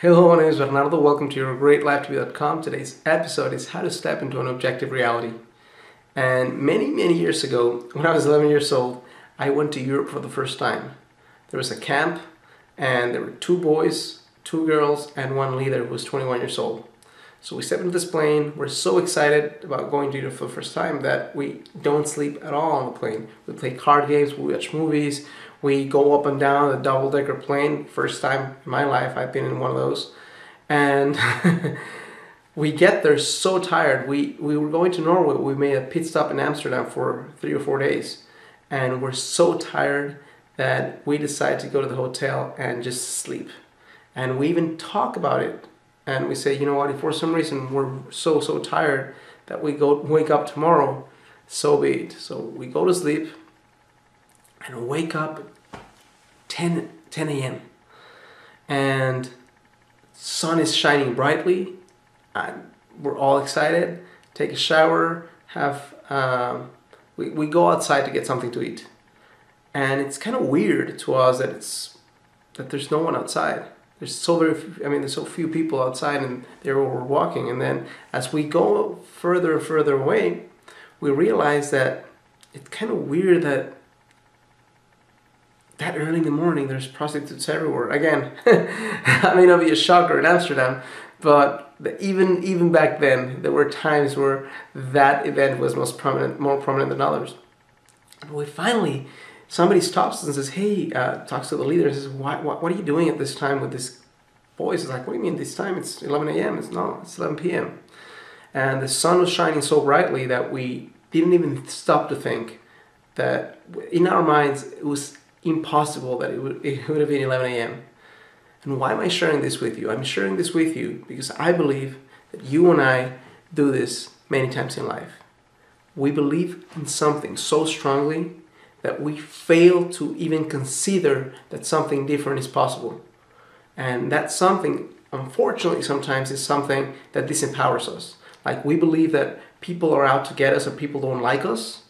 Hello, my name is Bernardo. Welcome to YourGreatLifeToBe.com. Today's episode is how to step into an objective reality. And many years ago, when I was 11 years old, I went to Europe for the first time. There was a camp, and there were 2 boys, 2 girls, and 1 leader who was 21 years old. So we stepped into this plane. We're so excited about going to Europe for the first time that we don't sleep at all on the plane. We play card games, we watch movies, we go up and down the double-decker plane. First time in my life I've been in one of those. And we get there so tired. We were going to Norway. We made a pit stop in Amsterdam for 3 or 4 days. And we're so tired that we decided to go to the hotel and just sleep. And we even talk about it. And we say, you know what, if for some reason we're so tired that we wake up tomorrow, so be it. So we go to sleep and wake up at 10 a.m. and sun is shining brightly, and we're all excited, take a shower, we go outside to get something to eat. And it's kind of weird to us that there's no one outside. There's so few people outside, and they were walking. And then as we go further and further away, we realize that it's kind of weird that early in the morning there's prostitutes everywhere. Again, that may not be a shocker in Amsterdam, but even back then there were times where that event was more prominent than others. And somebody stops us and says, hey, talks to the leader and says, what are you doing at this time with this boys? It's like, what do you mean this time? It's 11 a.m. It's 11 p.m. And the sun was shining so brightly that we didn't even stop to think that in our minds it was impossible that it would have been 11 a.m. And why am I sharing this with you? I'm sharing this with you because I believe that you and I do this many times in life. We believe in something so strongly that we fail to even consider that something different is possible. And that something, unfortunately, sometimes is something that disempowers us. Like we believe that people are out to get us or people don't like us,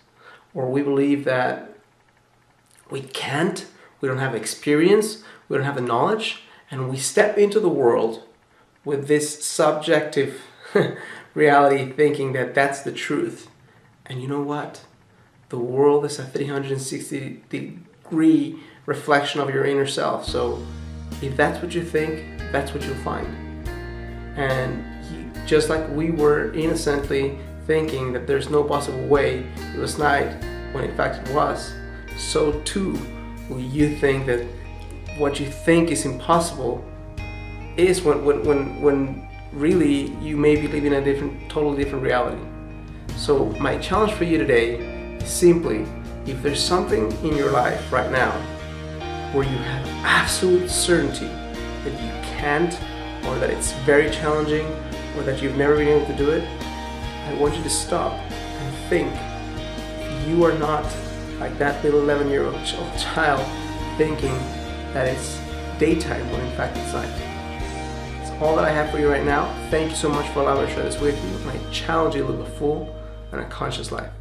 or we believe that we don't have experience, we don't have the knowledge, and we step into the world with this subjective reality thinking that that's the truth. And you know what? The world is a 360-degree reflection of your inner self. So if that's what you think, that's what you'll find. And just like we were innocently thinking that there's no possible way it was night, when in fact it was, so too will you think that what you think is impossible is when really you may be living a totally different reality. So my challenge for you today, simply, if there's something in your life right now where you have absolute certainty that you can't, or that it's very challenging, or that you've never been able to do it, I want you to stop and think. You are not like that little 11-year-old child thinking that it's daytime when in fact it's night. That's all that I have for you right now. Thank you so much for allowing me to share this with you. I challenge you to live a full and a conscious life.